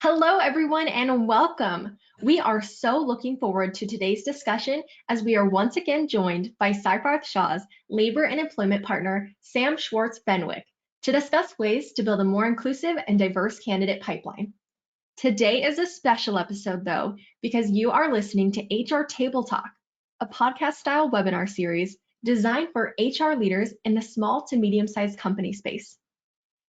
Hello, everyone, and welcome. We are so looking forward to today's discussion as we are once again joined by Seyfarth Shaw's labor and employment partner, Sam Schwartz Fenwick, to discuss ways to build a more inclusive and diverse candidate pipeline. Today is a special episode, though, because you are listening to HR Table Talk, a podcast-style webinar series designed for HR leaders in the small to medium-sized company space.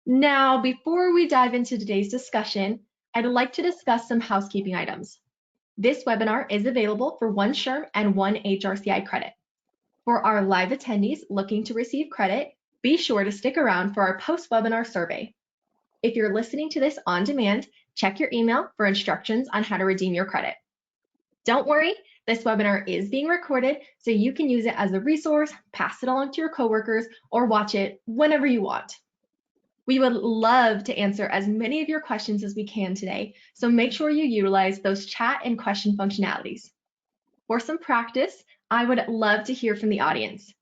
Now, before we dive into today's discussion, I'd like to discuss some housekeeping items. This webinar is available for 1 SHRM and 1 HRCI credit. For our live attendees looking to receive credit, be sure to stick around for our post-webinar survey. If you're listening to this on demand, check your email for instructions on how to redeem your credit. Don't worry, this webinar is being recorded, so you can use it as a resource, pass it along to your coworkers, or watch it whenever you want. We would love to answer as many of your questions as we can today, so make sure you utilize those chat and question functionalities. For some practice, I would love to hear from the audience.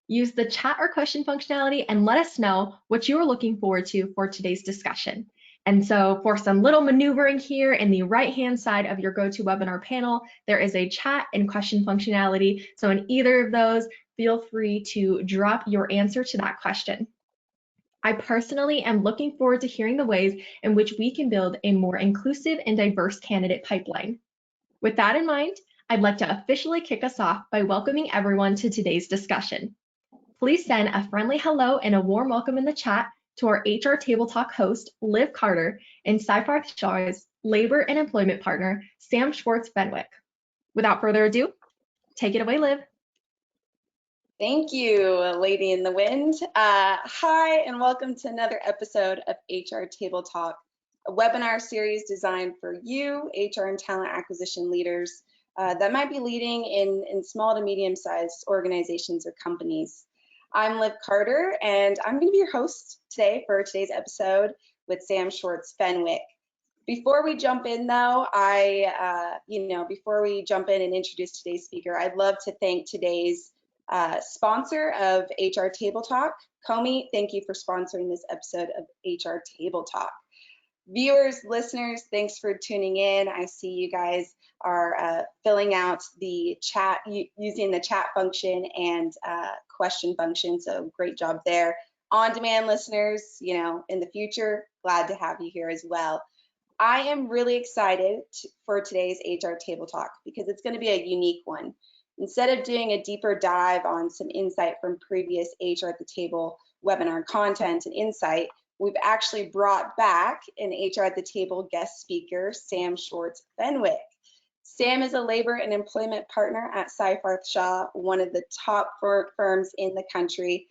Use the chat or question functionality and let us know what you are looking forward to for today's discussion. And so for some little maneuvering here in the right-hand side of your GoToWebinar panel, there is a chat and question functionality. So in either of those, feel free to drop your answer to that question. I personally am looking forward to hearing the ways in which we can build a more inclusive and diverse candidate pipeline. With that in mind, I'd like to officially kick us off by welcoming everyone to today's discussion. Please send a friendly hello and a warm welcome in the chat to our HR Table Talk host, Liv Carter, and Seyfarth Shaw's labor and employment partner, Sam Schwartz Fenwick. Without further ado, take it away, Liv. Thank you, Lady in the Wind. Hi, and welcome to another episode of HR Table Talk, a webinar series designed for you, HR and talent acquisition leaders that might be leading in small to medium-sized organizations or companies. I'm Liv Carter, and I'm going to be your host today for today's episode with Sam Schwartz Fenwick. Before we jump in, though, before we jump in and introduce today's speaker, I'd love to thank today's sponsor of HR Table Talk. Comey, thank you for sponsoring this episode of HR Table Talk. Viewers, listeners, thanks for tuning in. I see you guys are filling out the chat using the chat function and question function, so great job there. On-demand listeners, in the future, glad to have you here as well. I am really excited for today's HR Table Talk because it's going to be a unique one. Instead of doing a deeper dive on some insight from previous HR at the Table webinar content and insight, we've actually brought back an HR at the Table guest speaker, Sam Schwartz Fenwick. Sam is a labor and employment partner at Seyfarth Shaw, one of the top firms in the country.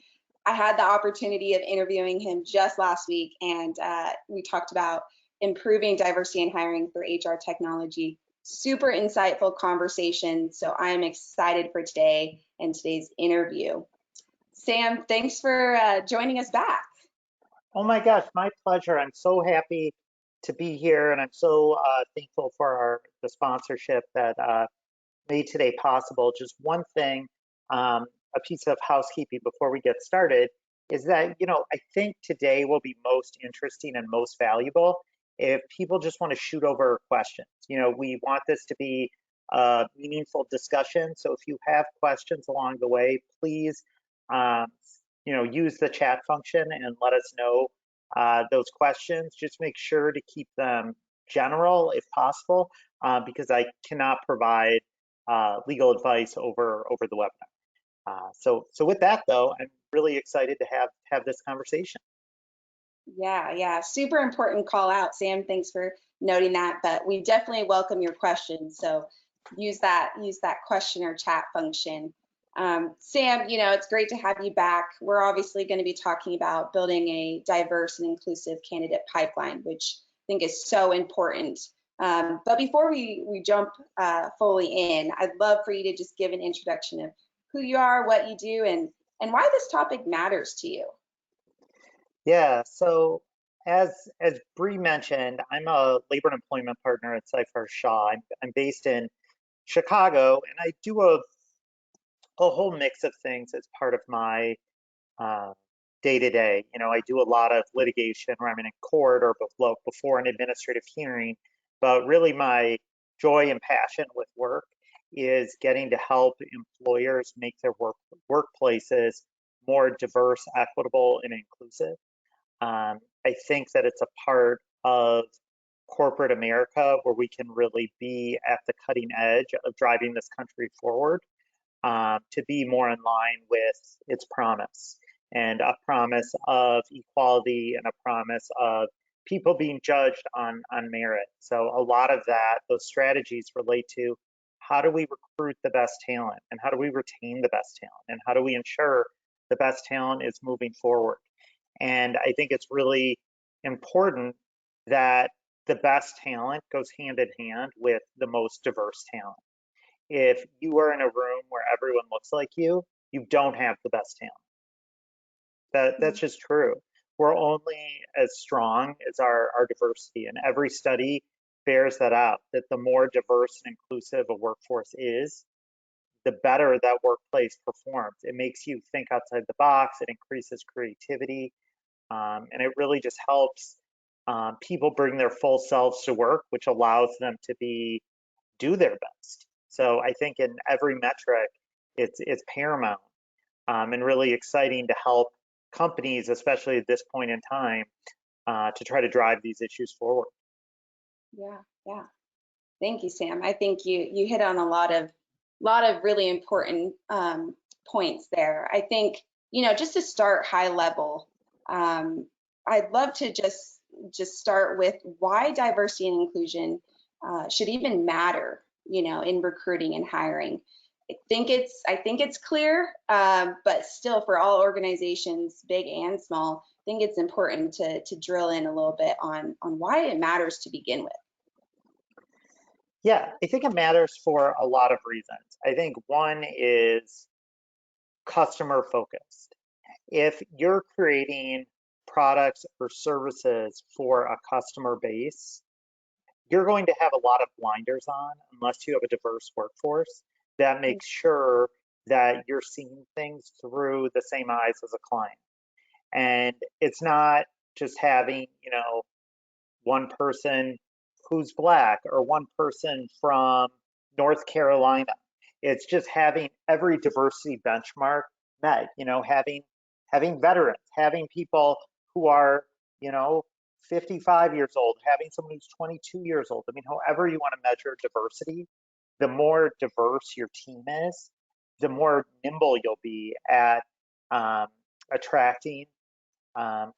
I had the opportunity of interviewing him just last week, and we talked about improving diversity in hiring through HR technology. Super insightful conversation, so I am excited for today and today's interview. Sam, thanks for joining us back. Oh my gosh, my pleasure. I'm so happy to be here, and I'm so thankful for the sponsorship that made today possible. Just one thing, a piece of housekeeping before we get started is that, I think today will be most interesting and most valuable if people just want to shoot over questions. We want this to be a meaningful discussion. So if you have questions along the way, please, use the chat function and let us know those questions. Just make sure to keep them general if possible, because I cannot provide legal advice over the webinar. So with that, though, I'm really excited to have this conversation. Yeah, super important call out, Sam. Thanks for noting that, but we definitely welcome your questions. So use that question or chat function. Sam, it's great to have you back. We're obviously going to be talking about building a diverse and inclusive candidate pipeline, which I think is so important. But before we jump fully in, I'd love for you to just give an introduction of who you are, what you do, and why this topic matters to you. Yeah, so as Bree mentioned, I'm a labor and employment partner at Seyfarth Shaw. I'm based in Chicago, and I do a whole mix of things as part of my day to day. You know, I do a lot of litigation where I'm in court or before an administrative hearing, but really my joy and passion with work is getting to help employers make their workplaces more diverse, equitable, and inclusive. I think that it's a part of corporate America where we can really be at the cutting edge of driving this country forward, to be more in line with its promise, and a promise of equality and a promise of people being judged on merit. So a lot of that, those strategies relate to how do we recruit the best talent, and how do we retain the best talent, and how do we ensure the best talent is moving forward. And I think it's really important that the best talent goes hand in hand with the most diverse talent. If you are in a room where everyone looks like you don't have the best talent. That's just true. We're only as strong as our diversity, and every study bears that out, that the more diverse and inclusive a workforce is, the better that workplace performs. It makes you think outside the box, it increases creativity, and it really just helps people bring their full selves to work, which allows them to do their best. So I think in every metric, it's paramount, and really exciting to help companies, especially at this point in time, to try to drive these issues forward. Yeah, yeah. Thank you, Sam. I think you hit on a lot of really important points there. I think, just to start high level, I'd love to just start with why diversity and inclusion should even matter, in recruiting and hiring. I think it's clear, but still, for all organizations, big and small, I think it's important to drill in a little bit on why it matters to begin with. Yeah, I think it matters for a lot of reasons. I think one is customer focused. If you're creating products or services for a customer base, you're going to have a lot of blinders on unless you have a diverse workforce that makes sure that you're seeing things through the same eyes as a client. And it's not just having, one person who's Black or one person from North Carolina. It's just having every diversity benchmark met, having veterans, having people who are, 55 years old, having someone who's 22 years old. I mean, however you want to measure diversity, the more diverse your team is, the more nimble you'll be at attracting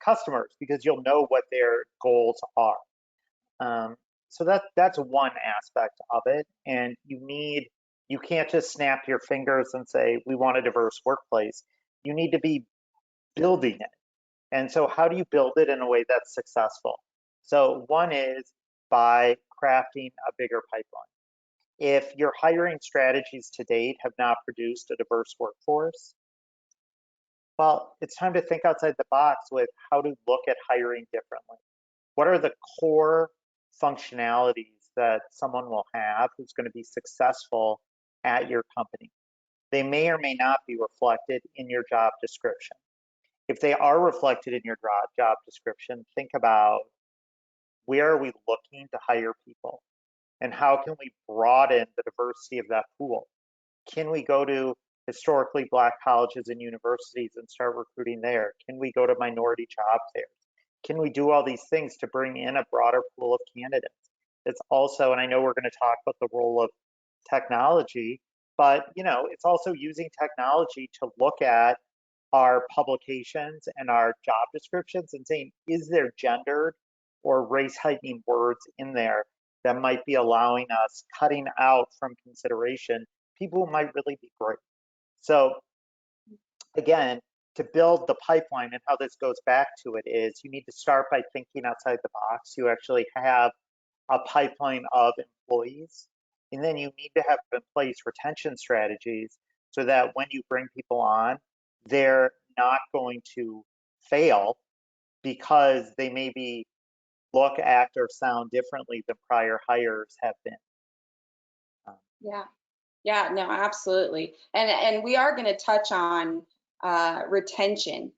customers, because you'll know what their goals are. So that's one aspect of it. And you can't just snap your fingers and say, we want a diverse workplace. You need to be building it. And so how do you build it in a way that's successful? So one is by crafting a bigger pipeline. If your hiring strategies to date have not produced a diverse workforce, well, it's time to think outside the box with how to look at hiring differently. What are the core functionalities that someone will have who's going to be successful at your company? They may or may not be reflected in your job description. If they are reflected in your job description, think about, where are we looking to hire people? And how can we broaden the diversity of that pool? Can we go to historically Black colleges and universities and start recruiting there? Can we go to minority job fairs? Can we do all these things to bring in a broader pool of candidates? It's also, and I know we're going to talk about the role of technology, but it's also using technology to look at our publications and our job descriptions and saying, is there gendered or race heightening words in there that might be allowing us, cutting out from consideration people who might really be great? So again, to build the pipeline, and how this goes back to it, is you need to start by thinking outside the box. You actually have a pipeline of employees, and then you need to have in place retention strategies so that when you bring people on, they're not going to fail because they maybe look, act, or sound differently than prior hires have been. Yeah, no, absolutely. And we are going to touch on retaining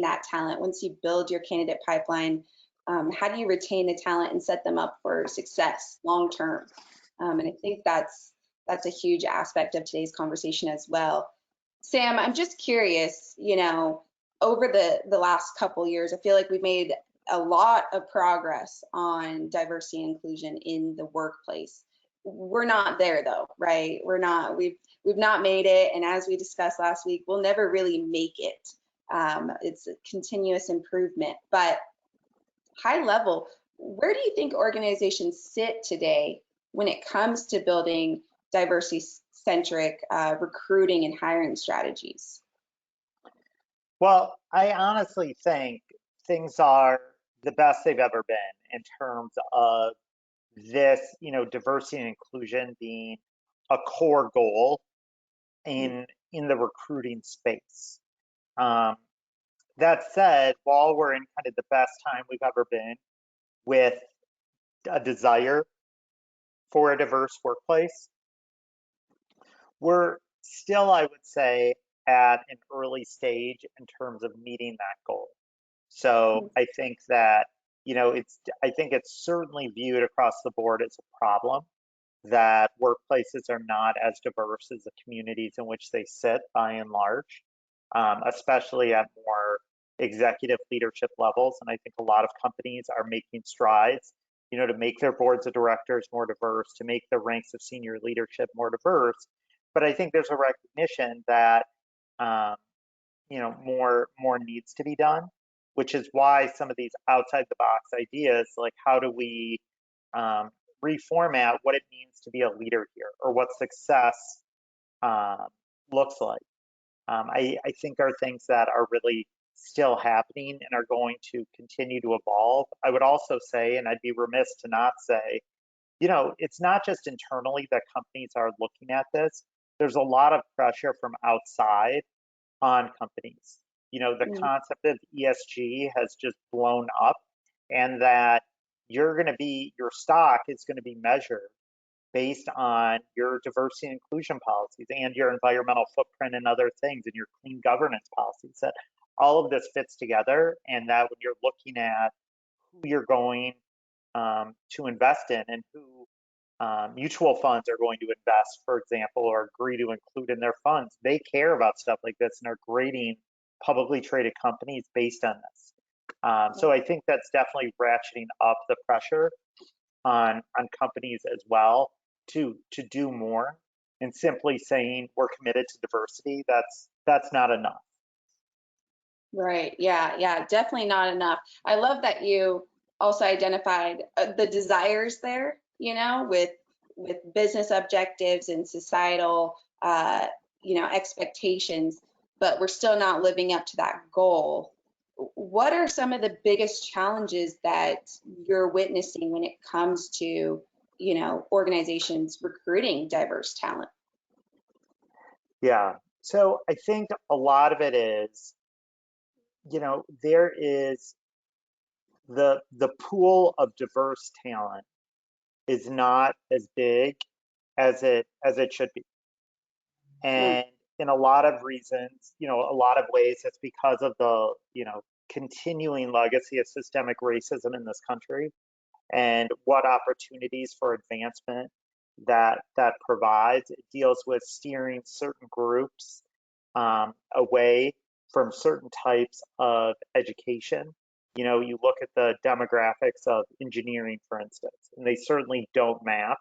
that talent. Once you build your candidate pipeline, how do you retain the talent and set them up for success long term? And I think that's a huge aspect of today's conversation as well. Sam, I'm just curious, over the last couple years, I feel like we've made a lot of progress on diversity and inclusion in the workplace. We're not there though, right? We've not made it, and as we discussed last week, we'll never really make it. It's a continuous improvement, but high level, where do you think organizations sit today when it comes to building diversity-centric recruiting and hiring strategies? Well, I honestly think things are the best they've ever been in terms of this, diversity and inclusion being a core goal in the recruiting space. That said, while we're in kind of the best time we've ever been with a desire for a diverse workplace, we're still, I would say, at an early stage in terms of meeting that goal. So I think that, I think it's certainly viewed across the board as a problem that workplaces are not as diverse as the communities in which they sit by and large, especially at more executive leadership levels. And I think a lot of companies are making strides, to make their boards of directors more diverse, to make the ranks of senior leadership more diverse. But I think there's a recognition that, more needs to be done, which is why some of these outside the box ideas, like how do we reformat what it means to be a leader here, or what success looks like, I think are things that are really still happening and are going to continue to evolve. I would also say, and I'd be remiss to not say, it's not just internally that companies are looking at this. There's a lot of pressure from outside on companies. The concept of ESG has just blown up, and that your stock is going to be measured based on your diversity and inclusion policies and your environmental footprint and other things, and your clean governance policies. That all of this fits together, and that when you're looking at who you're going to invest in, and who mutual funds are going to invest, for example, or agree to include in their funds, they care about stuff like this and are grading publicly traded companies based on this. So I think that's definitely ratcheting up the pressure on companies as well to do more. And simply saying we're committed to diversity, that's not enough. Right. Yeah, definitely not enough. I love that you also identified the desires there, with business objectives and societal, expectations, but we're still not living up to that goal. What are some of the biggest challenges that you're witnessing when it comes to, organizations recruiting diverse talent? Yeah. So I think a lot of it is, there is the pool of diverse talent is not as big as it should be. And in a lot of reasons, a lot of ways, it's because of the, continuing legacy of systemic racism in this country, and what opportunities for advancement that provides. It deals with steering certain groups away from certain types of education. You look at the demographics of engineering, for instance, and they certainly don't map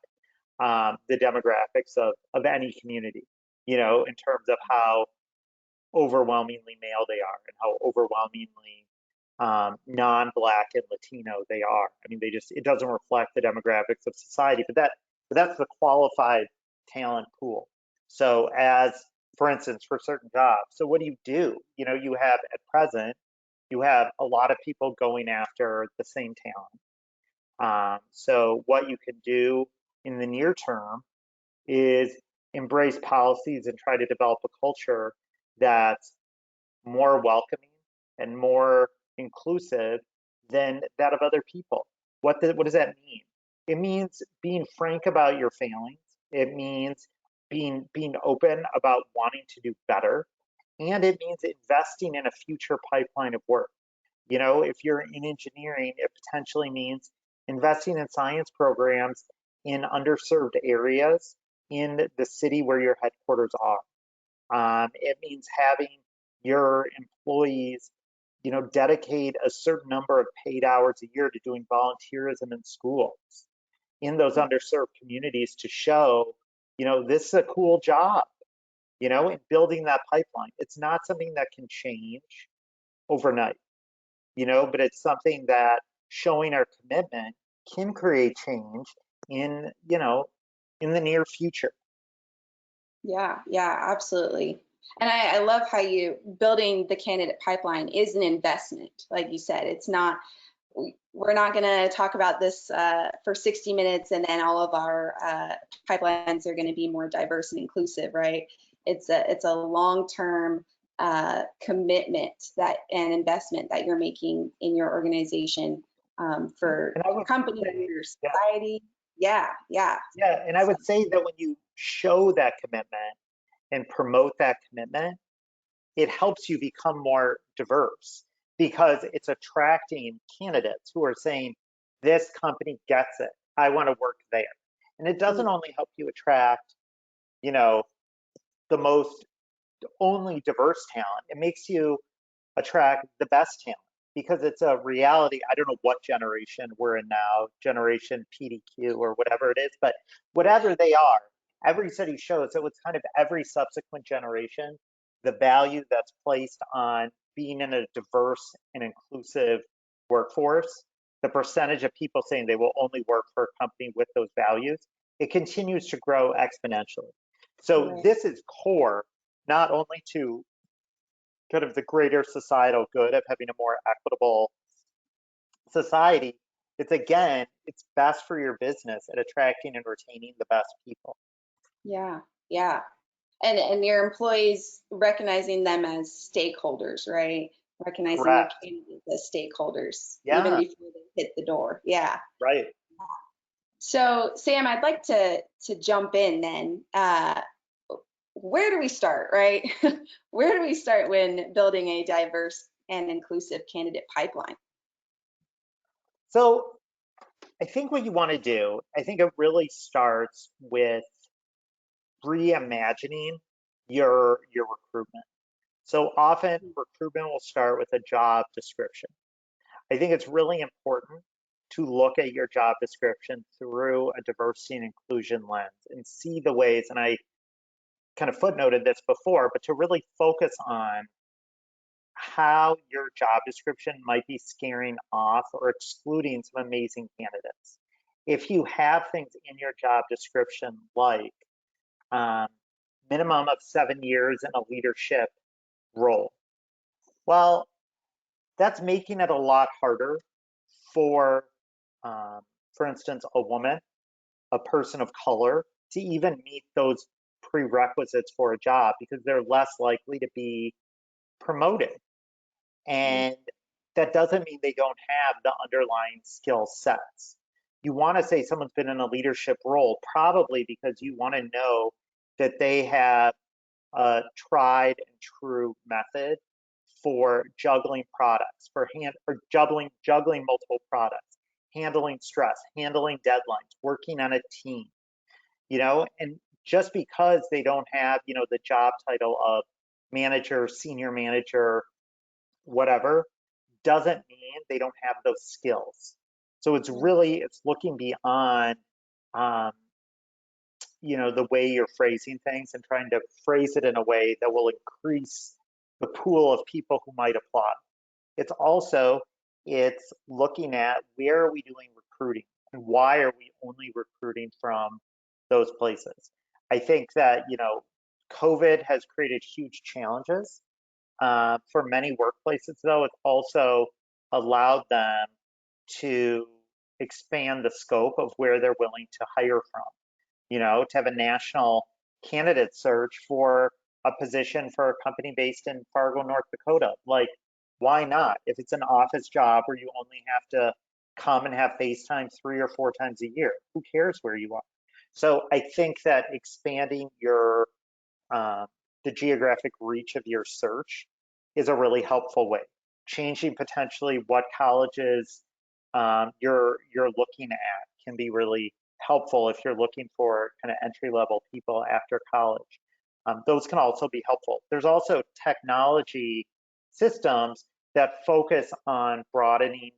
the demographics of any community, in terms of how overwhelmingly male they are, and how overwhelmingly non-Black and Latino they are. I mean, it doesn't reflect the demographics of society, but that's the qualified talent pool. So as, for instance, for certain jobs, so what do? You have at present, you have a lot of people going after the same talent. So what you can do in the near term is embrace policies and try to develop a culture that's more welcoming and more inclusive than that of other people. What does that mean? It means being frank about your failings. It means being open about wanting to do better. and it means investing in a future pipeline of work. You know, if you're in engineering, it potentially means investing in science programs in underserved areas in the city where your headquarters are. It means having your employees, you know, dedicate a certain number of paid hours a year to doing volunteerism in schools in those underserved communities to show, you know, this is a cool job, you know, in building that pipeline. It's not something that can change overnight, you know, but it's something that showing our commitment can create change in, you know, in the near future. Yeah, yeah, absolutely. And I love how you building the candidate pipeline is an investment. Like you said, it's not, we're not going to talk about this for 60 minutes and then all of our pipelines are going to be more diverse and inclusive, right? It's a long-term commitment that and investment that you're making in your organization for And I would company, say, your yeah, society. Yeah, yeah. yeah, and I would say that when you show that commitment and promote that commitment, it helps you become more diverse because it's attracting candidates who are saying, this company gets it. I want to work there. And it doesn't only help you attract, you know, the most only diverse talent, it makes you attract the best talent because it's a reality. I don't know what generation we're in now, generation PDQ or whatever it is, but whatever they are, every study shows that with kind of every subsequent generation, the value that's placed on being in a diverse and inclusive workforce, the percentage of people saying they will only work for a company with those values, it continues to grow exponentially. So Right. this is core not only to kind of the greater societal good of having a more equitable society, it's again, it's best for your business at attracting and retaining the best people. Yeah, yeah. And your employees recognizing them as stakeholders, right? Recognizing your Correct. candidates as stakeholders even Yeah, before they hit the door. Yeah. right. So Sam, I'd like to jump in then. Where do we start, right? Where do we start when building a diverse and inclusive candidate pipeline? So I think what you want to do, I think it really starts with reimagining your recruitment. So often recruitment will start with a job description. I think it's really important to look at your job description through a diversity and inclusion lens and see the ways, and I kind of footnoted this before, but to really focus on how your job description might be scaring off or excluding some amazing candidates. If you have things in your job description like um, minimum of 7 years in a leadership role, well, that's making it a lot harder for, um, for instance, a woman, a person of color, to even meet those prerequisites for a job because they're less likely to be promoted. And that doesn't mean they don't have the underlying skill sets. You want to say someone's been in a leadership role, probably because you want to know that they have a tried and true method for juggling products, for juggling multiple products, handling stress, handling deadlines, working on a team, you know, and just because they don't have, you know, the job title of manager, senior manager, whatever, doesn't mean they don't have those skills. So it's really, it's looking beyond, um, you know, the way you're phrasing things and trying to phrase it in a way that will increase the pool of people who might apply. It's also, it's looking at where are we doing recruiting and why are we only recruiting from those places. I think that, you know, COVID has created huge challenges for many workplaces, though. It's also allowed them to expand the scope of where they're willing to hire from, you know, to have a national candidate search for a position for a company based in Fargo, North Dakota. Like, why not? If it's an office job where you only have to come and have FaceTime 3 or 4 times a year, who cares where you are? So I think that expanding your um, the geographic reach of your search is a really helpful way. Changing potentially what colleges you're looking at can be really helpful if you're looking for kind of entry-level people after college. Those can also be helpful. There's also technology systems that focus on broadening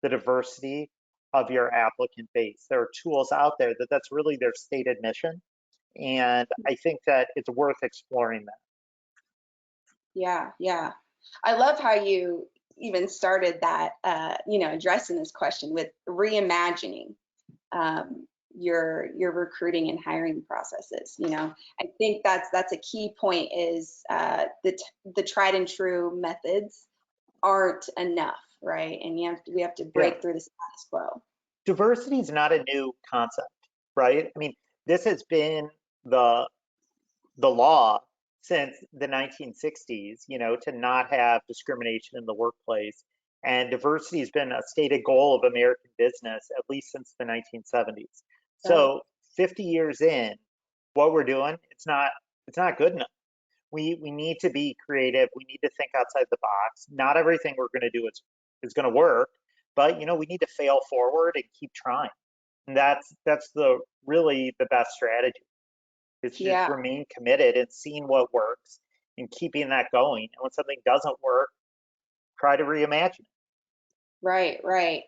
the diversity of your applicant base. There are tools out there that's really their stated mission, and I think that it's worth exploring that. Yeah, yeah. I love how you even started that, addressing this question with reimagining your recruiting and hiring processes. I think that's a key point is the tried and true methods aren't enough, right? And we have to break through the status quo. Diversity is not a new concept, right? I mean, this has been the law since the 1960s, to not have discrimination in the workplace. And diversity has been a stated goal of American business at least since the 1970s. So 50 years in, what we're doing, it's not good enough. We need to be creative. We need to think outside the box. Not everything we're going to do is going to work, but we need to fail forward and keep trying. And that's really the best strategy. It's just remain committed and seeing what works and keeping that going. And when something doesn't work, try to reimagine it. Right, right.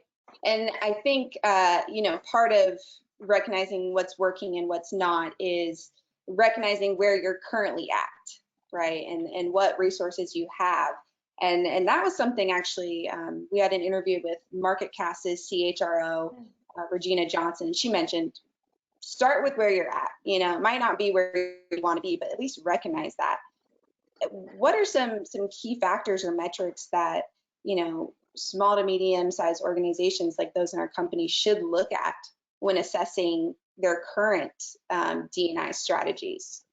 And I think, part of recognizing what's working and what's not is recognizing where you're currently at, right? And what resources you have. And that was something actually, we had an interview with MarketCast's CHRO, Regina Johnson. She mentioned, start with where you're at. It might not be where you want to be, but at least recognize that. What are some key factors or metrics that, small to medium sized organizations like those in our company should look at when assessing their current D&I strategies?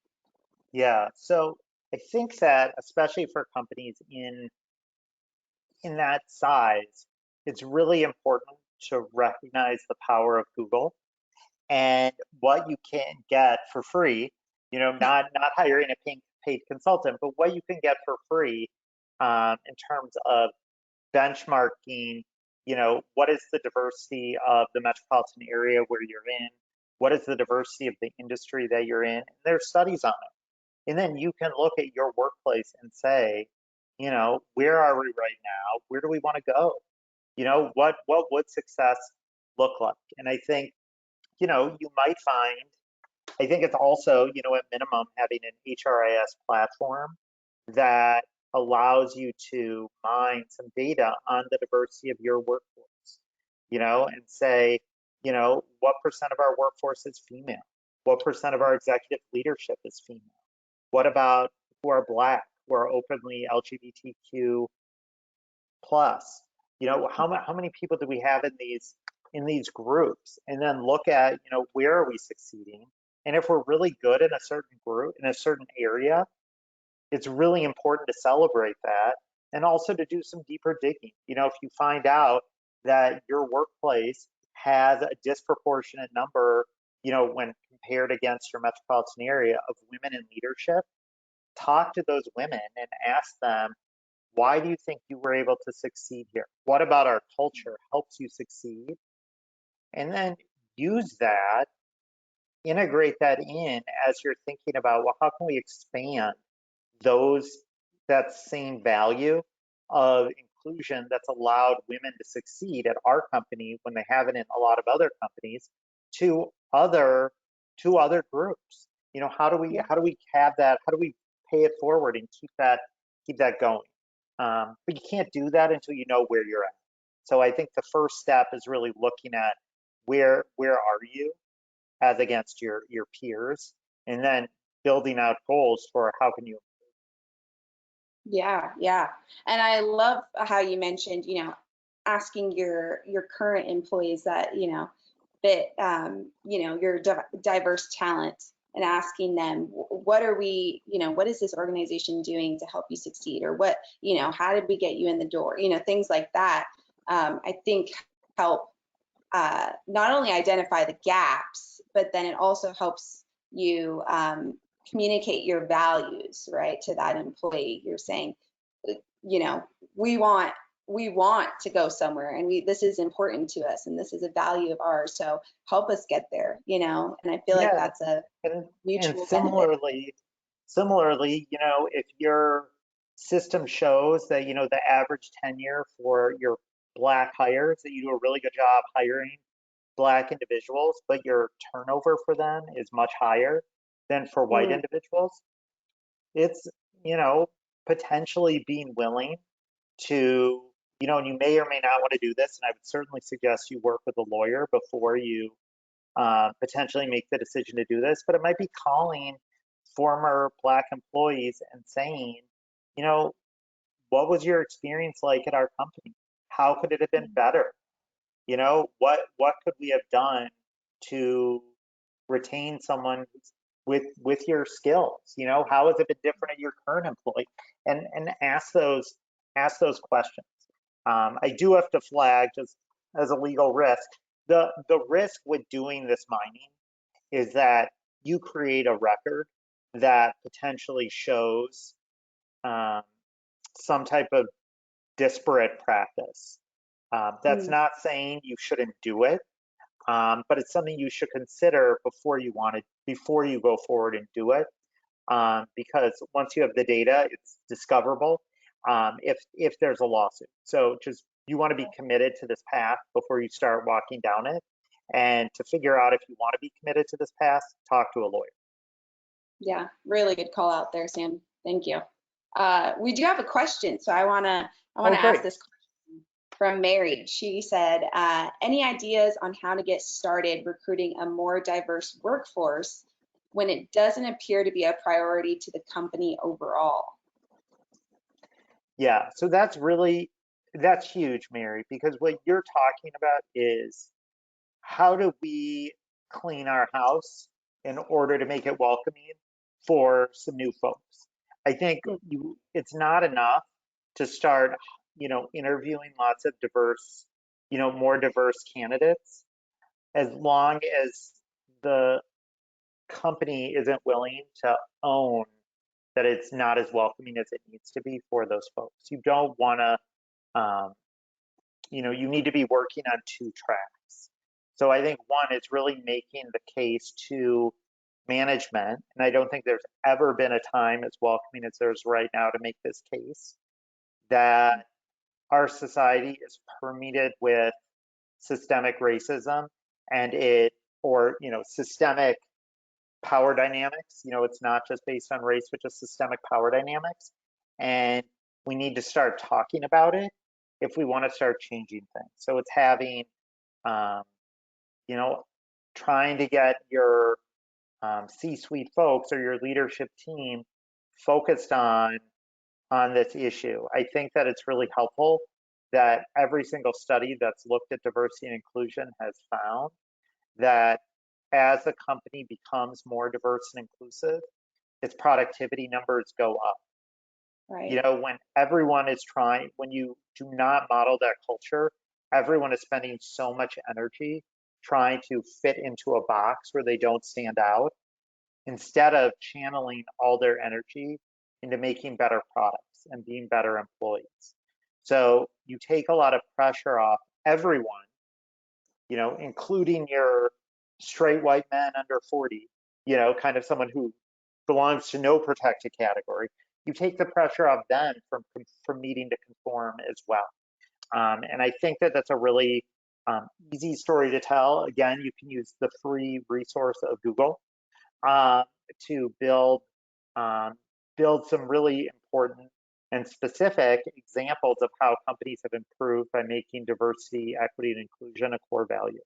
Yeah, so I think that especially for companies in that size, it's really important to recognize the power of Google and what you can get for free, not hiring a paid consultant, but what you can get for free in terms of benchmarking, what is the diversity of the metropolitan area where you're in? What is the diversity of the industry that you're in? And there's studies on it. And then you can look at your workplace and say, where are we right now? Where do we want to go? What would success look like? And I think, you might find, I think it's also, at minimum, having an HRIS platform that allows you to mine some data on the diversity of your workforce, and say, what percent of our workforce is female? What percent of our executive leadership is female? What about who are Black, who are openly LGBTQ plus? How many people do we have in these groups? And then look at, where are we succeeding? And if we're really good in a certain group, in a certain area, it's really important to celebrate that and also to do some deeper digging. If you find out that your workplace has a disproportionate number, when compared against your metropolitan area, of women in leadership, talk to those women and ask them, why do you think you were able to succeed here? What about our culture helps you succeed? And then use that, integrate that in as you're thinking about, well, how can we expand that same value of inclusion that's allowed women to succeed at our company when they haven't in a lot of other companies to other groups. How do we have that? How do we pay it forward and keep that going? But you can't do that until you know where you're at. So I think the first step is really looking at where are you as against your peers, and then building out goals for how can you. Yeah, yeah. And I love how you mentioned, asking your current employees that, fit, your diverse talent, and asking them, what are we, what is this organization doing to help you succeed? Or what, how did we get you in the door? Things like that, I think help not only identify the gaps, but then it also helps you communicate your values, right, to that employee. You're saying, you know, we want to go somewhere, and this is important to us, and this is a value of ours, so help us get there, you know. And I feel like Yeah, that's a and mutual benefit. similarly, you know, if your system shows that, you know, the average tenure for your Black hires, that you do a really good job hiring Black individuals, but your turnover for them is much higher than for white Mm, individuals, it's, you know, potentially being willing to, you know, and you may or may not want to do this, and I would certainly suggest you work with a lawyer before you potentially make the decision to do this, but it might be calling former Black employees and saying, you know, what was your experience like at our company? How could it have been better? You know, what could we have done to retain someone with your skills? You know, how has it been different at your current employee? And ask those questions. I do have to flag, just as a legal risk, the risk with doing this mining is that you create a record that potentially shows um, some type of disparate practice. That's mm, not saying you shouldn't do it, but it's something you should consider before you go forward and do it, because once you have the data, it's discoverable if there's a lawsuit. So just you want to be committed to this path before you start walking down it, and to figure out if you want to be committed to this path, talk to a lawyer. yeah, really good call out there, Sam. Thank you. We do have a question, so I want Oh, to ask great. this from Mary. She said, any ideas on how to get started recruiting a more diverse workforce when it doesn't appear to be a priority to the company overall? Yeah, so that's huge, Mary, because what you're talking about is how do we clean our house in order to make it welcoming for some new folks? I think Mm, it's not enough to start, you know, interviewing lots of diverse, you know, more diverse candidates, as long as the company isn't willing to own that it's not as welcoming as it needs to be for those folks. You don't want to, you know, you need to be working on two tracks. So I think one is really making the case to management, and I don't think there's ever been a time as welcoming as there's right now to make this case, that our society is permeated with systemic racism and or, you know, systemic power dynamics. You know, it's not just based on race, but just systemic power dynamics. And we need to start talking about it if we want to start changing things. So it's having, um, you know, trying to get your C-suite folks or your leadership team focused on this issue. I think that it's really helpful that every single study that's looked at diversity and inclusion has found that as a company becomes more diverse and inclusive, its productivity numbers go up. right. You know, when everyone is trying, when you do not model that culture, everyone is spending so much energy trying to fit into a box where they don't stand out, instead of channeling all their energy into making better products and being better employees. So you take a lot of pressure off everyone, you know, including your straight white men under 40, you know, kind of someone who belongs to no protected category. You take the pressure off them from needing to conform as well. And I think that that's a really easy story to tell. Again, you can use the free resource of Google uh, to um, build some really important and specific examples of how companies have improved by making diversity, equity, and inclusion a core value.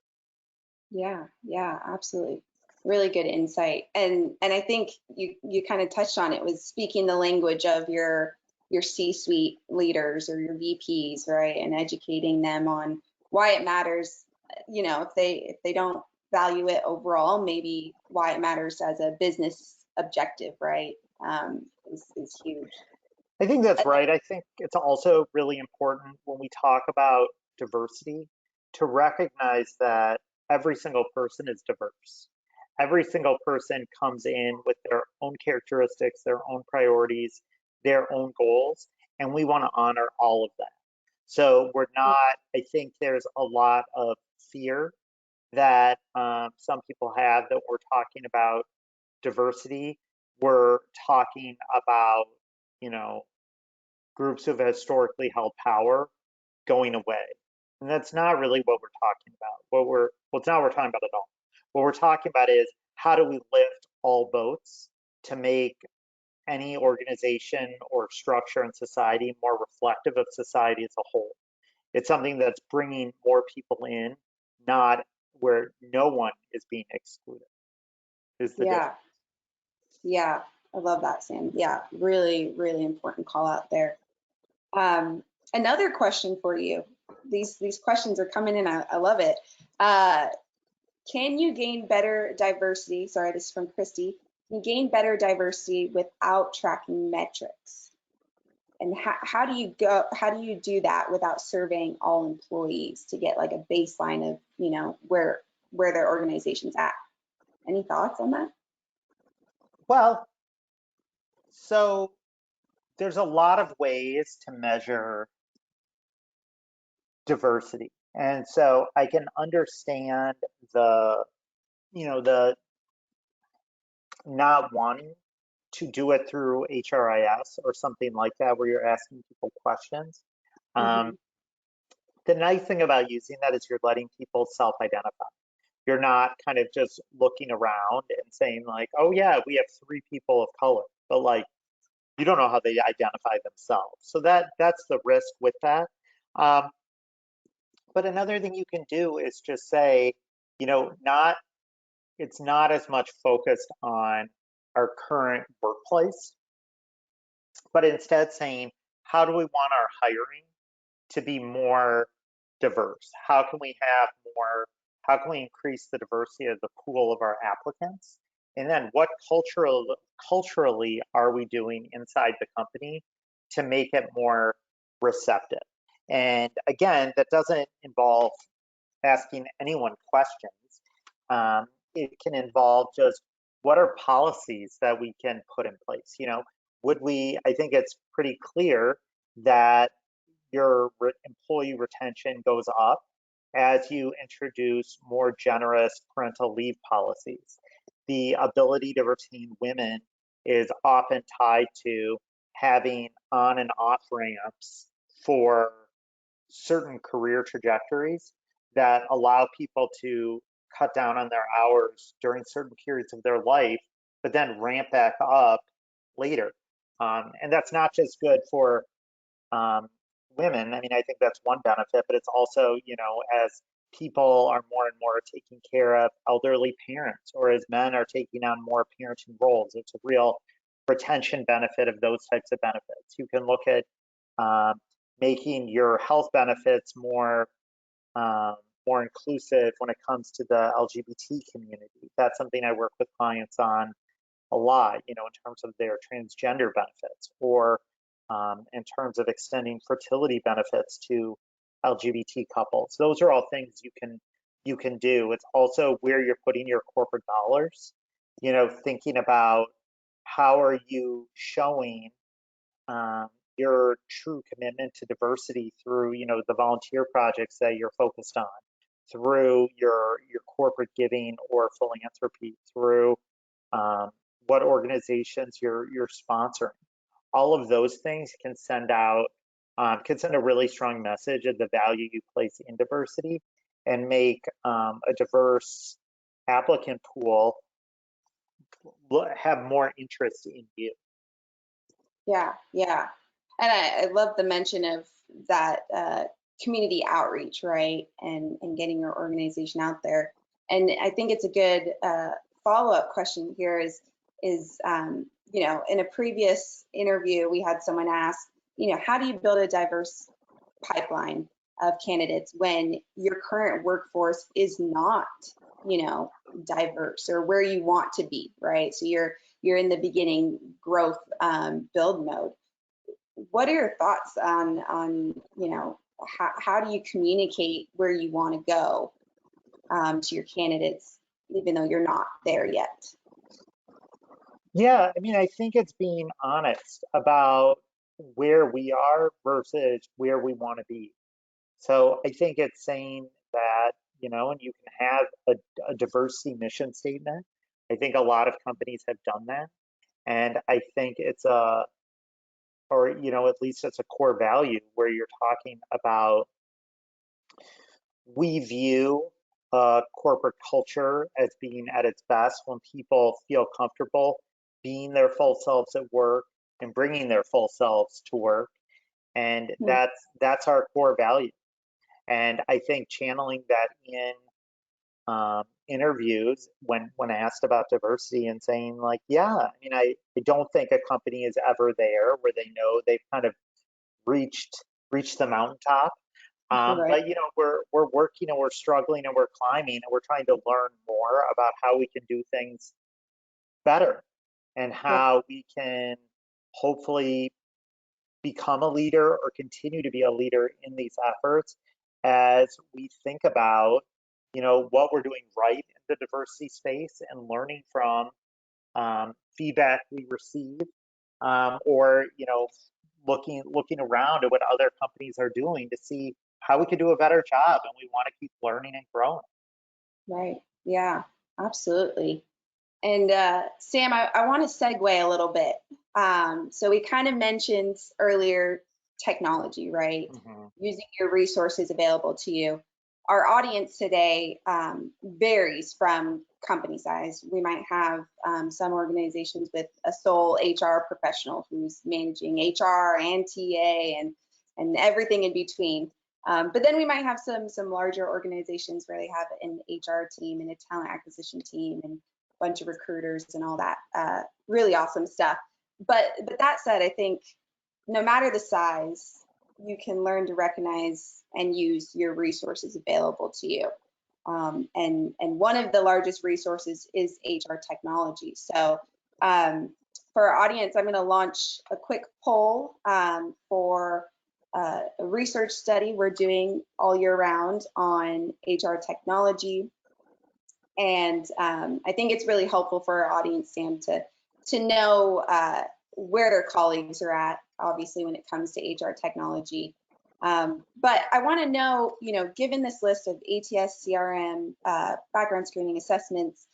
Yeah, yeah, absolutely. Really good insight. And I think you kind of touched on it, was speaking the language of your C-suite leaders or your VPs, right? And educating them on why it matters, you know, if they don't value it overall, maybe why it matters as a business objective, right? Is huge. I think that's right. I think it's also really important when we talk about diversity to recognize that every single person is diverse. every single person comes in with their own characteristics, their own priorities, their own goals, and we want to honor all of that. So we're not, I think there's a lot of fear that some people have that we're talking about diversity. We're talking about, you know, groups who have historically held power going away. And that's not really what we're talking about. Well, it's not what we're talking about at all. What we're talking about is how do we lift all boats to make any organization or structure in society more reflective of society as a whole. It's something that's bringing more people in, not where no one is being excluded, is the difference. Yeah, I love that, Sam. Yeah, really, really important call out there. Another question for you. These questions are coming in. I love it. Can you gain better diversity? Sorry, this is from Christy. Can you gain better diversity without tracking metrics? And how do you do that without surveying all employees to get like a baseline of, you know, where their organization's at? Any thoughts on that? Well, so there's a lot of ways to measure diversity. And so I can understand the, you know, the not wanting to do it through HRIS or something like that, where you're asking people questions. Mm-hmm. The nice thing about using that is you're letting people self-identify. You're not kind of just looking around and saying like, oh yeah, we have 3 people of color, but like, you don't know how they identify themselves. So that's the risk with that. But another thing you can do is just say, you know, it's not as much focused on our current workplace, but instead saying, how do we want our hiring to be more diverse? How can we have more, how can we increase the diversity of the pool of our applicants? And then what culturally are we doing inside the company to make it more receptive? And again, that doesn't involve asking anyone questions. It can involve just what are policies that we can put in place? You know, I think it's pretty clear that your employee retention goes up as you introduce more generous parental leave policies. The ability to retain women is often tied to having on and off ramps for certain career trajectories that allow people to cut down on their hours during certain periods of their life, but then ramp back up later. And that's not just good for women. I mean, I think that's one benefit, but it's also, you know, as people are more and more taking care of elderly parents, or as men are taking on more parenting roles, it's a real retention benefit of those types of benefits. You can look at making your health benefits more more inclusive when it comes to the LGBT community. That's something I work with clients on a lot, you know, in terms of their transgender benefits, or in terms of extending fertility benefits to LGBT couples. Those are all things you can do. It's also where you're putting your corporate dollars, you know, thinking about how are you showing your true commitment to diversity through, you know, the volunteer projects that you're focused on, through your corporate giving or philanthropy, through what organizations you're sponsoring. All of those things can send a really strong message of the value you place in diversity, and make a diverse applicant pool have more interest in you. Yeah. And I love the mention of that community outreach, right? And getting your organization out there. And I think it's a good follow-up question here is you know, in a previous interview, we had someone ask, you know, how do you build a diverse pipeline of candidates when your current workforce is not, you know, diverse or where you want to be, right? So you're in the beginning growth build mode. What are your thoughts on you know, how do you communicate where you want to go to your candidates even though you're not there yet? Yeah, I mean, I think it's being honest about where we are versus where we want to be. So I think it's saying that, and you can have a diversity mission statement. I think a lot of companies have done that. And I think it's or, at least it's a core value where you're talking about we view corporate culture as being at its best when people feel comfortable being their full selves at work and bringing their full selves to work. And Hmm. that's our core value. And I think channeling that in interviews when asked about diversity and saying like, yeah, I mean, I don't think a company is ever there where they know they've kind of reached the mountaintop. Right. But we're working and we're struggling and we're climbing and we're trying to learn more about how we can do things better and Right. how we can hopefully become a leader or continue to be a leader in these efforts as we think about, what we're doing right in the diversity space and learning from feedback we receive, or looking around at what other companies are doing to see how we can do a better job, and we want to keep learning and growing. Right. Yeah, absolutely. And Sam, I want to segue a little bit. So we kind of mentioned earlier technology, right? Hmm. Using your resources available to you. Our audience today varies from company size. We might have some organizations with a sole HR professional who's managing HR and TA and everything in between. But then we might have some larger organizations where they have an HR team and a talent acquisition team and bunch of recruiters and all that really awesome stuff. But that said, I think no matter the size, you can learn to recognize and use your resources available to you. And one of the largest resources is HR technology. So for our audience, I'm going to launch a quick poll for a research study we're doing all year round on HR technology. And I think it's really helpful for our audience, Sam, to know where their colleagues are at, obviously, when it comes to HR technology. But I want to know, given this list of ATS, CRM, background screening assessments,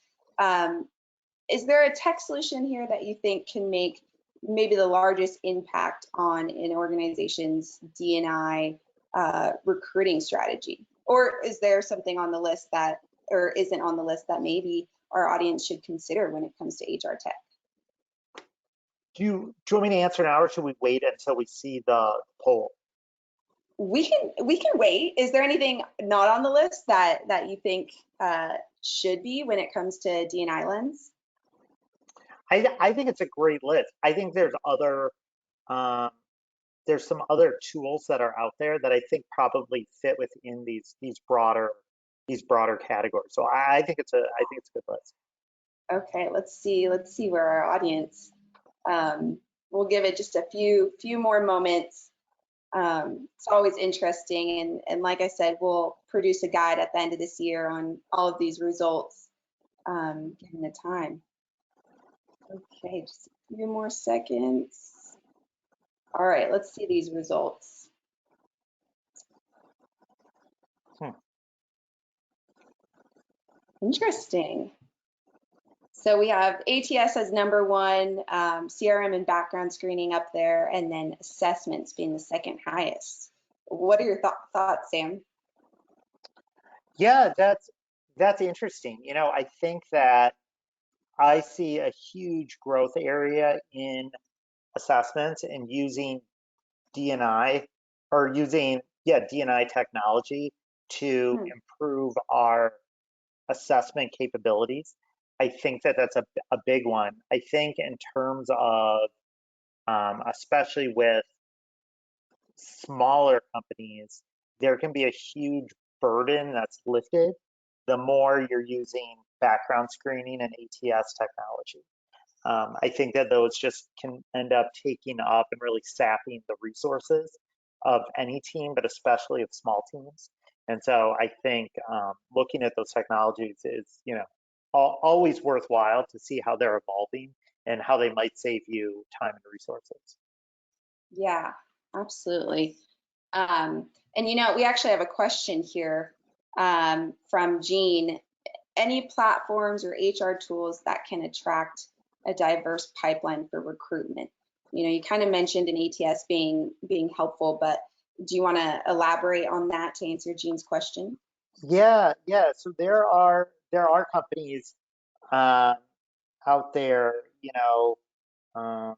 is there a tech solution here that you think can make maybe the largest impact on an organization's D&I recruiting strategy? Or is there something on the list that, or isn't on the list that maybe our audience should consider when it comes to HR tech? Do you want me to answer now, or should we wait until we see the poll? We can wait. Is there anything not on the list that you think should be when it comes to D&I lens? I think it's a great list. I think um, there's some other tools that are out there that I think probably fit within these broader categories. So I think it's a good list. Okay, let's see. Let's see where our audience. We'll give it just a few more moments. It's always interesting, and like I said, we'll produce a guide at the end of this year on all of these results, given the time. Okay, just a few more seconds. All right, let's see these results. Hmm. Interesting. So we have ATS as number one, CRM and background screening up there, and then assessments being the second highest. What are your thoughts, Sam? Yeah, that's interesting. I think that I see a huge growth area in assessments and using DNI or using, yeah, DNI technology to Hmm. improve our assessment capabilities. I think that that's a big one. I think in terms of, especially with smaller companies, there can be a huge burden that's lifted the more you're using background screening and ATS technology. I think that those just can end up taking up and really sapping the resources of any team, but especially of small teams. And so I think looking at those technologies is, always worthwhile to see how they're evolving and how they might save you time and resources. Yeah, absolutely. And we actually have a question here from Jean. Any platforms or HR tools that can attract a diverse pipeline for recruitment? You kind of mentioned an ATS being helpful, but do you want to elaborate on that to answer Jean's question? Yeah, yeah. So there are companies um, out there, um,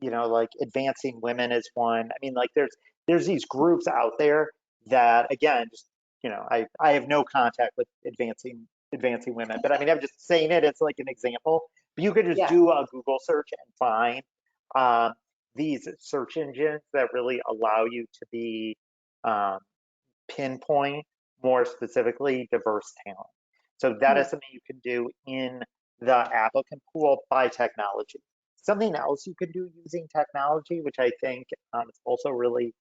like Advancing Women is one. I mean, like there's these groups out there that, again, just I have no contact with Advancing Women, but I mean, I'm just saying it. It's like an example. But you could just Yeah, do a Google search and find um, these search engines that really allow you to be um, pinpoint more specifically diverse talent. So that is hmm, something you can do in the applicant pool by technology. Something else you can do using technology, which I think is also really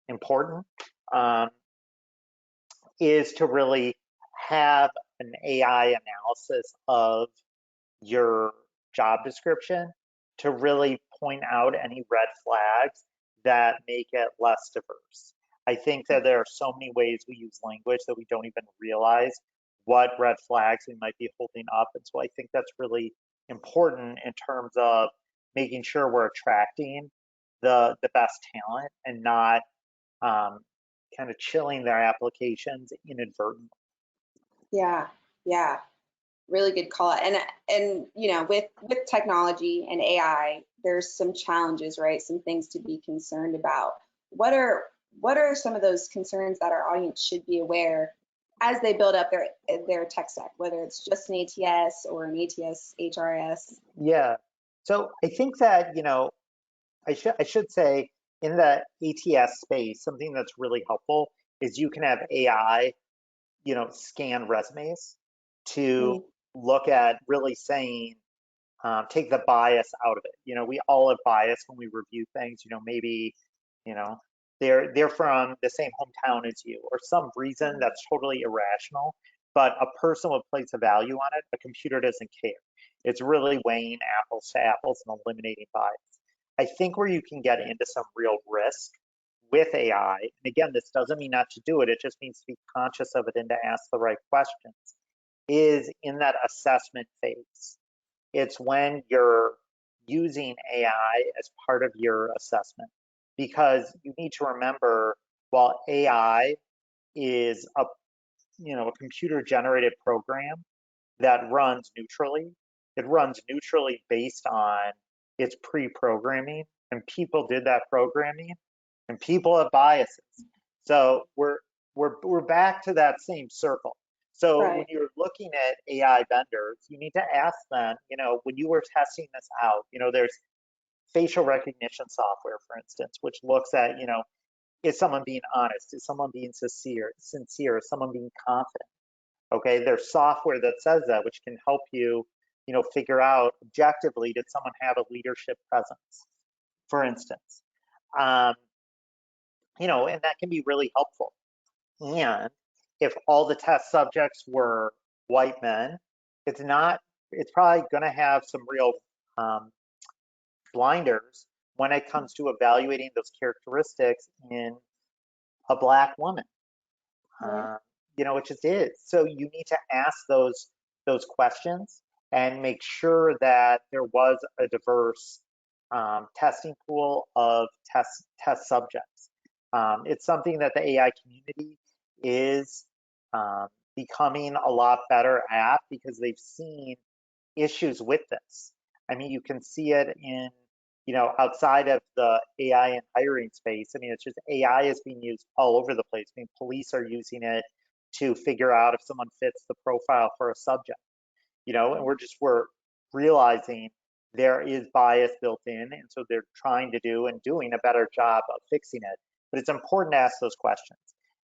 important, um, is to really have an AI analysis of your job description to really point out any red flags that make it less diverse. I think that there are so many ways we use language that we don't even realize what red flags we might be holding up. And so I think that's really important in terms of making sure we're attracting the best talent and not um, kind of chilling their applications inadvertently. yeah, yeah. Really good call. And with technology and AI, there's some challenges, right? Some things to be concerned about. What are some of those concerns that our audience should be aware as they build up their tech stack, whether it's just an ATS or an ATS HRS? Yeah. So I think that, I should say in the ATS space, something that's really helpful is you can have AI, scan resumes to Mm, look at really saying, take the bias out of it. We all have bias when we review things. Maybe, you know, they're from the same hometown as you, or some reason mhm. that's totally irrational. But a person will place a value on it. A computer doesn't care. It's really weighing apples to apples and eliminating bias. I think where you can get into some real risk with AI, and again, this doesn't mean not to do it. It just means to be conscious of it and to ask the right questions, is in that assessment phase. It's when you're using AI as part of your assessment, because you need to remember, while AI is a computer generated program that runs neutrally, it runs neutrally based on its pre-programming, and people did that programming, and people have biases. So we're back to that same circle. So when Right. you're looking at AI vendors, you need to ask them, when you were testing this out, there's facial recognition software, for instance, which looks at, is someone being honest? Is someone being sincere? Is someone being confident? Okay, there's software that says that, which can help you, figure out objectively, did someone have a leadership presence, for instance? Um, and that can be really helpful. And if all the test subjects were white men, it's not, it's probably going to have some real um, blinders when it comes to evaluating those characteristics in a black woman. Right. Uh, it just is. So you need to ask those questions and make sure that there was a diverse testing pool of test subjects. It's something that the AI community is um, becoming a lot better at, because they've seen issues with this. I mean, you can see it in, outside of the AI and hiring space. I mean, it's just AI is being used all over the place. I mean, police are using it to figure out if someone fits the profile for a subject, and we're realizing there is bias built in. And so they're trying to do and doing a better job of fixing it. But it's important to ask those questions.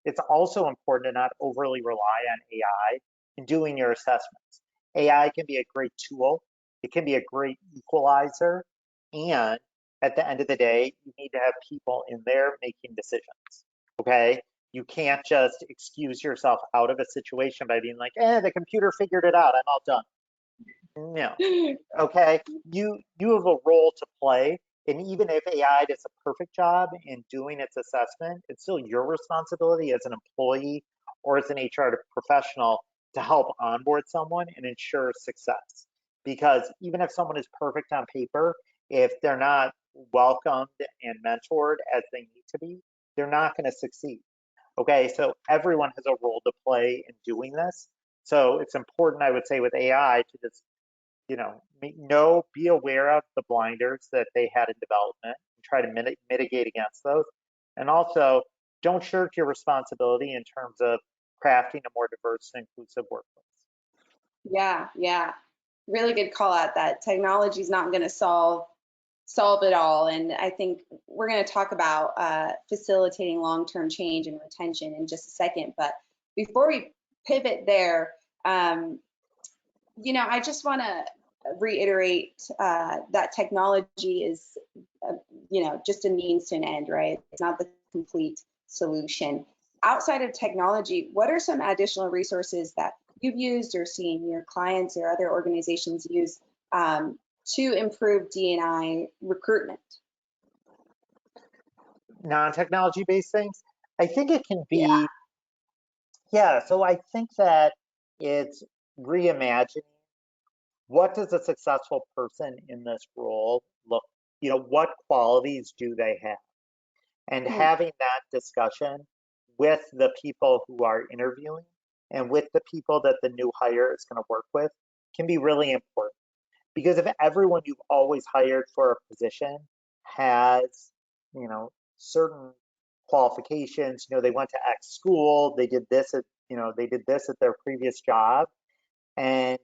It's also important to not overly rely on AI in doing your assessments. AI can be a great tool. It can be a great equalizer. And at the end of the day, you need to have people in there making decisions. Okay. You can't just excuse yourself out of a situation by being like, the computer figured it out, I'm all done. No. Okay, you have a role to play, and even if AI does a perfect job in doing its assessment, it's still your responsibility as an employee or as an HR professional to help onboard someone and ensure success. Because even if someone is perfect on paper, if they're not welcomed and mentored as they need to be, they're not going to succeed. Okay, so everyone has a role to play in doing this. So it's important, I would say, with AI to just be aware of the blinders that they had in development and try to mitigate against those. And also, don't shirk your responsibility in terms of crafting a more diverse and inclusive workplace. Yeah, yeah. Really good call out that technology is not going to solve it all. And I think we're going to talk about facilitating long-term change and retention in just a second. But before we pivot there, I just want to reiterate that technology is, just a means to an end, right? It's not the complete solution. Outside of technology, what are some additional resources that you've used or seen your clients or other organizations use to improve D&I recruitment? Non-technology based things, I think it can Yeah. be, so I think that it's reimagining what does a successful person in this role look, what qualities do they have? And Hmm. having that discussion with the people who are interviewing and with the people that the new hire is going to work with can be really important. Because if everyone you've always hired for a position has, certain qualifications, they went to X school, they did this at their previous job, and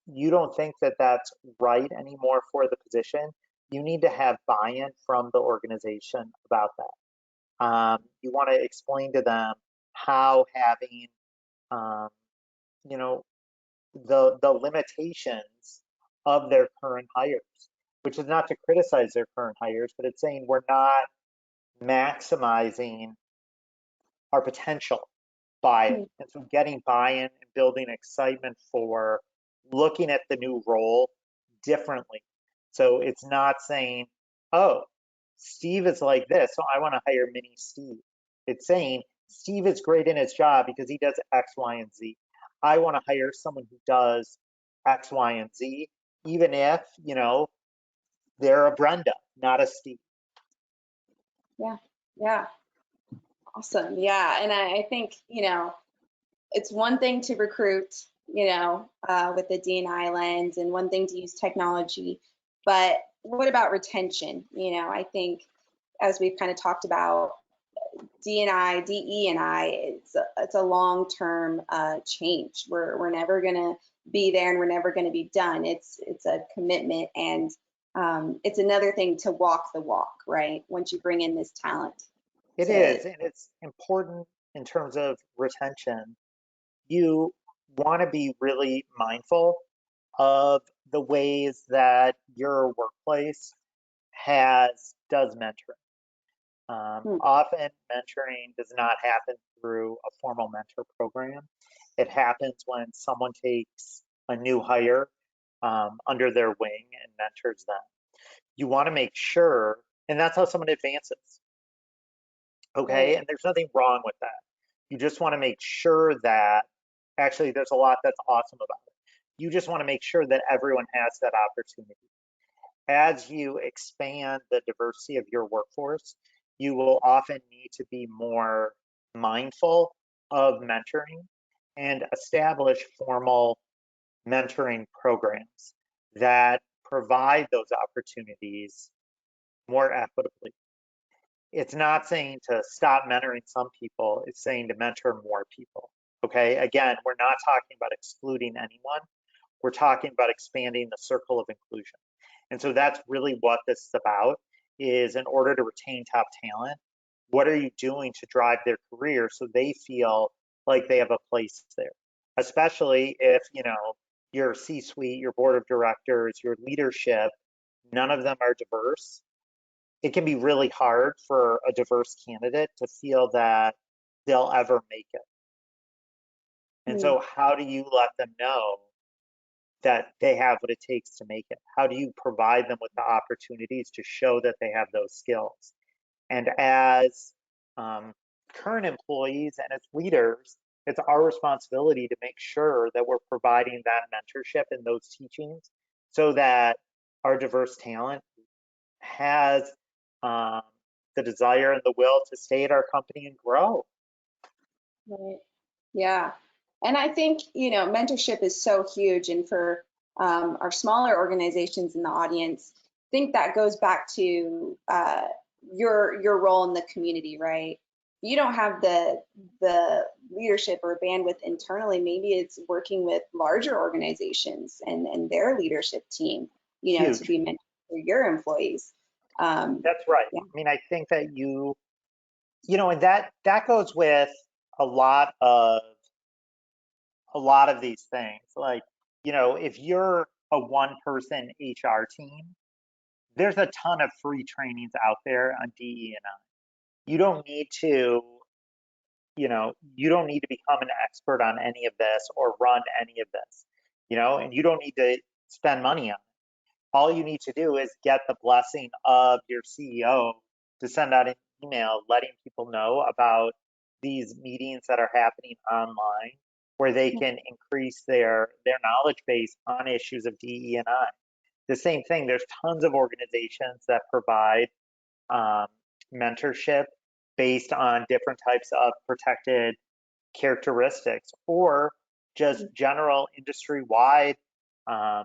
you don't think that that's right anymore for the position, you need to have buy-in from the organization about that. You want to explain to them how having, um, you know, the limitations of their current hires, which is not to criticize their current hires, but it's saying we're not maximizing our potential by it. Hmm. And so getting buy-in and building excitement for looking at the new role differently. So it's not saying, oh, Steve is like this, so I want to hire mini Steve. It's saying Steve is great in his job because he does X, Y, and Z. I want to hire someone who does X, Y, and Z, even if, they're a Brenda, not a Steve. Yeah, yeah, awesome. Yeah, and I think, it's one thing to recruit, with the D&I lens, and one thing to use technology, but what about retention? I think as we've kind of talked about, D&I, DE&I, it's a long-term change. We're never gonna be there, and we're never gonna be done. It's a commitment, and it's another thing to walk the walk, right? Once you bring in this talent. It To is, and it's important in terms of retention. You want to be really mindful of the ways that your workplace does mentoring. hmm, Often mentoring does not happen through a formal mentor program. It happens when someone takes a new hire under their wing and mentors them. You want to make sure, and that's how someone advances. Okay, right. and there's nothing wrong with that. You just want to make sure that actually there's a lot that's awesome about it. You just want to make sure that everyone has that opportunity. As you expand the diversity of your workforce, you will often need to be more mindful of mentoring and establish formal mentoring programs that provide those opportunities more equitably. It's not saying to stop mentoring some people, it's saying to mentor more people. Okay, again, we're not talking about excluding anyone, we're talking about expanding the circle of inclusion. And so that's really what this is about, is in order to retain top talent, what are you doing to drive their career so they feel like they have a place there? Especially if, your C-suite, your board of directors, your leadership, none of them are diverse. It can be really hard for a diverse candidate to feel that they'll ever make it. And Mm. so how do you let them know that they have what it takes to make it? How do you provide them with the opportunities to show that they have those skills? And as current employees and as leaders, it's our responsibility to make sure that we're providing that mentorship and those teachings so that our diverse talent has um, the desire and the will to stay at our company and grow. Right. Yeah. And I think, mentorship is so huge. And for our smaller organizations in the audience, I think that goes back to your role in the community, right? You don't have the leadership or bandwidth internally. Maybe it's working with larger organizations and their leadership team, to Huge. be mentored for your employees. That's right. Yeah. I mean, I think that and that goes with a lot of these things. Like, if you're a one-person HR team, there's a ton of free trainings out there on DE&I. You don't need to, you don't need to become an expert on any of this or run any of this, and you don't need to spend money on it. All you need to do is get the blessing of your CEO to send out an email letting people know about these meetings that are happening online where they can increase their knowledge base on issues of DE&I. The same thing, there's tons of organizations that provide um, mentorship based on different types of protected characteristics or just general industry-wide um,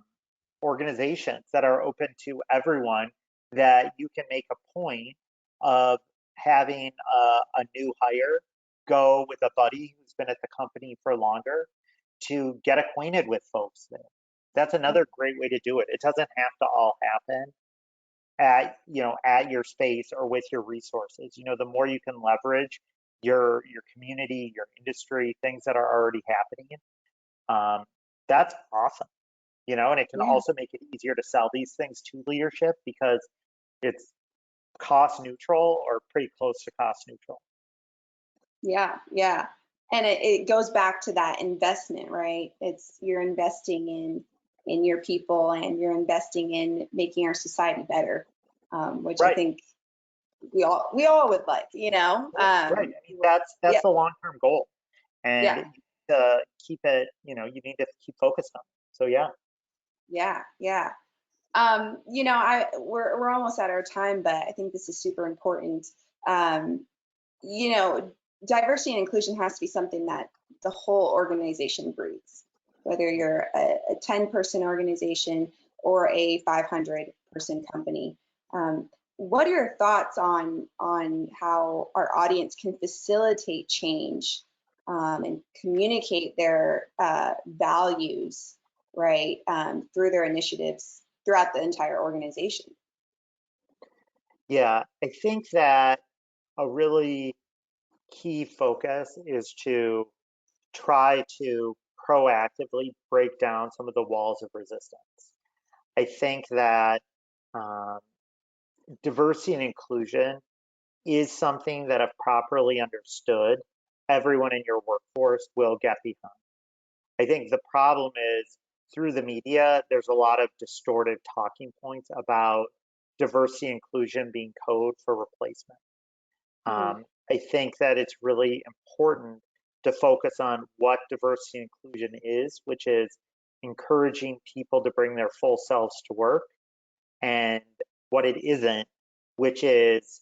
organizations that are open to everyone, that you can make a point of having a new hire go with a buddy who's been at the company for longer to get acquainted with folks there. That's another great way to do it. It doesn't have to all happen at your space or with your resources. The more you can leverage your community, your industry, things that are already happening, that's awesome. And it can Yeah. also make it easier to sell these things to leadership because it's cost neutral or pretty close to cost neutral. Yeah, yeah. And it goes back to that investment, right? It's you're investing in your people and you're investing in making our society better, which I Right, think we all would like, you know. right. I mean, that's Yeah, the long-term goal. And yeah, you need to keep it, you need to keep focused on it. So yeah. yeah, yeah. We're almost at our time, but I think this is super important. Um, you know, Diversity and inclusion has to be something that the whole organization breathes, whether you're a 10-person organization or a 500-person company. What are your thoughts on how our audience can facilitate change and communicate their values, right, through their initiatives throughout the entire organization? Yeah, I think that a really key focus is to try to proactively break down some of the walls of resistance. I think that um, diversity and inclusion is something that, if properly understood, everyone in your workforce will get behind. I think the problem is through the media, there's a lot of distorted talking points about diversity and inclusion being code for replacement. Mhm. I think that it's really important to focus on what diversity and inclusion is, which is encouraging people to bring their full selves to work, and what it isn't, which is,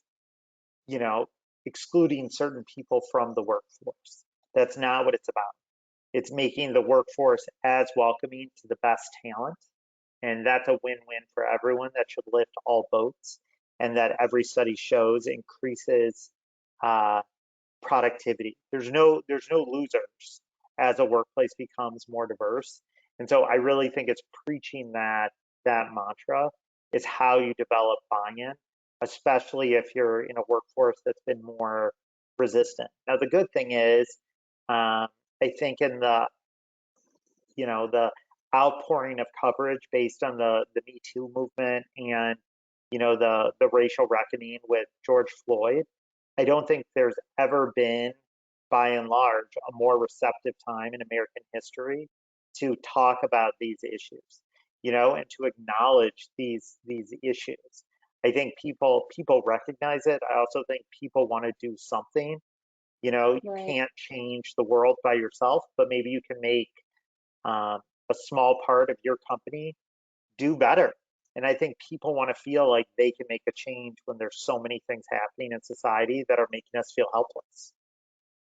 you know, excluding certain people from the workforce. That's not what it's about. It's making the workforce as welcoming to the best talent. And that's a win-win for everyone. That should lift all boats. And that every study shows increases uh, productivity. There's no losers as a workplace becomes more diverse. And so I really think it's preaching that mantra is how you develop buy-in, especially if you're in a workforce that's been more resistant. Now the good thing is, I think in the outpouring of coverage based on the Me Too movement and the racial reckoning with George Floyd, I don't think there's ever been by and large, a more receptive time in American history to talk about these issues, and to acknowledge these issues. I think people recognize it. I also think people want to do something. You Right. can't change the world by yourself, but maybe you can make a small part of your company do better. And I think people want to feel like they can make a change when there's so many things happening in society that are making us feel helpless.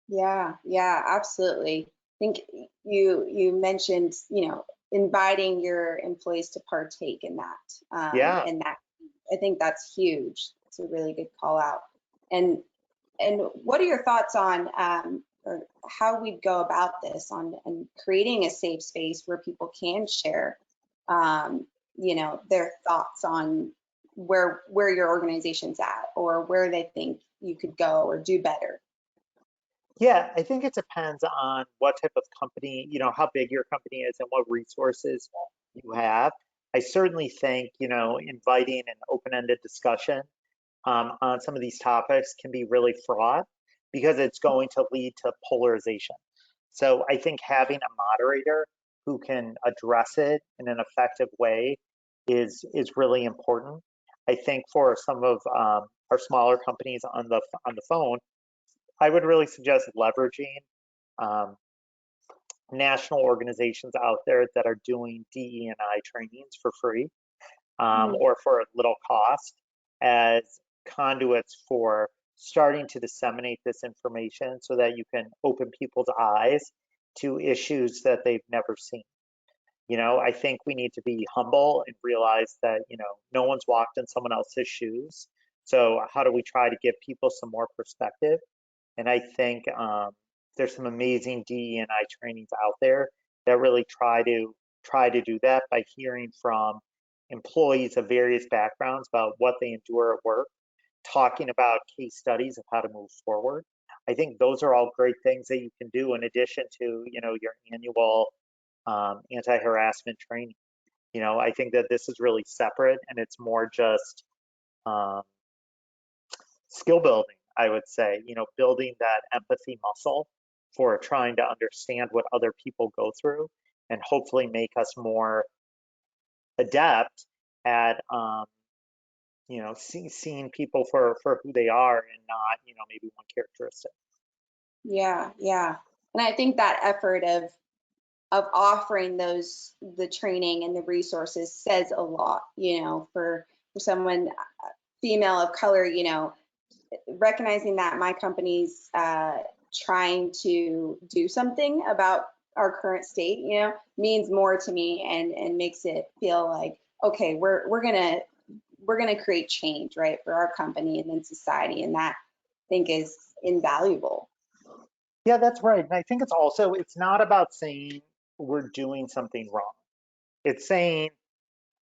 Yeah, yeah, absolutely. I think you mentioned, inviting your employees to partake in that, Yeah. and that I think that's huge. It's a really good call out. And what are your thoughts on or how we go about this on and creating a safe space where people can share, um, their thoughts on where your organization's at or where they think you could go or do better? Yeah, I think it depends on what type of company, how big your company is and what resources you have. I certainly think, inviting an open-ended discussion on some of these topics can be really fraught because it's going to lead to polarization. So I think having a moderator who can address it in an effective way is really important. I think for some of our smaller companies on the phone, I would really suggest leveraging um, national organizations out there that are doing DE&I trainings for free Mm, or for a little cost as conduits for starting to disseminate this information so that you can open people's eyes to issues that they've never seen. I think we need to be humble and realize that, no one's walked in someone else's shoes. So how do we try to give people some more perspective? And I think there's some amazing DE&I trainings out there that really try to do that by hearing from employees of various backgrounds about what they endure at work, talking about case studies of how to move forward. I think those are all great things that you can do in addition to, your annual anti-harassment training. I think that this is really separate and it's more just um, skill building, I would say, building that empathy muscle for trying to understand what other people go through and hopefully make us more adept at, seeing people for who they are and not, maybe one characteristic. yeah, yeah. And I think that effort of offering the training and the resources says a lot, for someone female of color, recognizing that my company's trying to do something about our current state, means more to me and makes it feel like, okay, we're gonna create change, right, for our company and then society, and that I think is invaluable. Yeah, that's right. And I think it's not about saying we're doing something wrong. It's saying,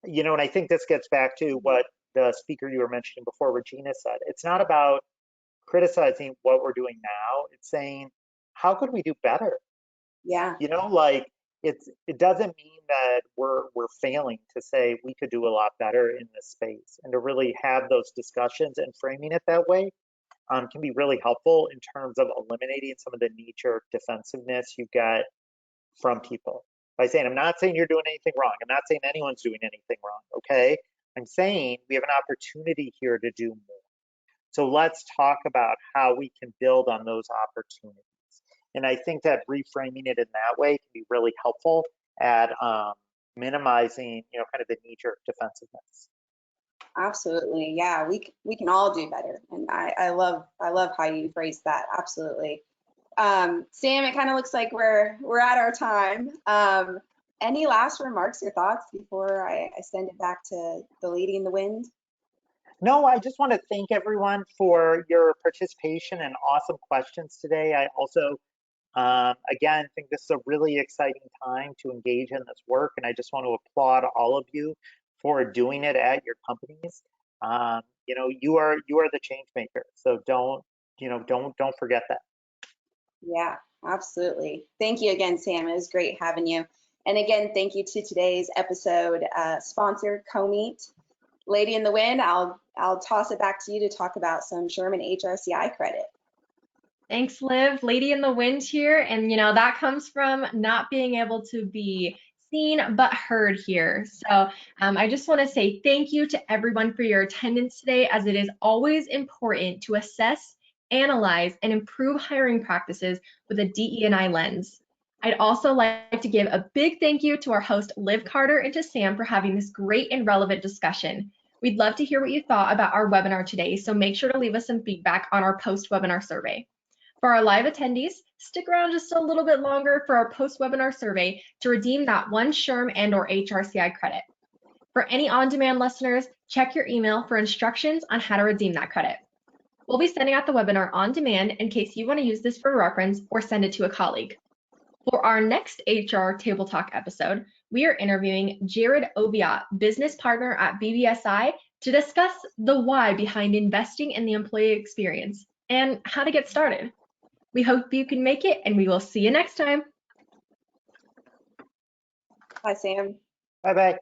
and I think this gets back to what the speaker you were mentioning before, Regina, said. It's not about criticizing what we're doing now. It's saying, how could we do better? Yeah, Like it doesn't mean that we're failing to say we could do a lot better in this space, and to really have those discussions and framing it that way can be really helpful in terms of eliminating some of the knee-jerk defensiveness you get from people. By saying, I'm not saying you're doing anything wrong. I'm not saying anyone's doing anything wrong. Okay. I'm saying we have an opportunity here to do more. So let's talk about how we can build on those opportunities. And I think that reframing it in that way can be really helpful at minimizing, kind of the knee-jerk defensiveness. absolutely. Yeah, we can all do better, and I love how you phrased that. Absolutely. Sam, it kind of looks like we're at our time. Any last remarks or thoughts before I send it back to the lady in the wind? No, I just want to thank everyone for your participation and awesome questions today. I also, again, think this is a really exciting time to engage in this work, and I just want to applaud all of you for doing it at your companies. You are the change maker, so don't forget that. Yeah, absolutely. Thank you again, Sam. It was great having you. And again, thank you to today's episode sponsor, Comeet. Lady in the Wind, I'll toss it back to you to talk about some Sherman HRCI credit. Thanks, Liv. Lady in the wind here. And, that comes from not being able to be seen but heard here. So I just want to say thank you to everyone for your attendance today, as it is always important to assess, analyze, and improve hiring practices with a DE&I lens. I'd also like to give a big thank you to our host, Liv Carter, and to Sam for having this great and relevant discussion. We'd love to hear what you thought about our webinar today, so make sure to leave us some feedback on our post-webinar survey. For our live attendees, stick around just a little bit longer for our post-webinar survey to redeem that one SHRM and/or HRCI credit. For any on-demand listeners, check your email for instructions on how to redeem that credit. We'll be sending out the webinar on demand in case you want to use this for reference or send it to a colleague. For our next HR Table Talk episode, we are interviewing Jared Oviatt, business partner at BBSI, to discuss the why behind investing in the employee experience and how to get started. We hope you can make it, and we will see you next time. Bye, Sam. Bye-bye.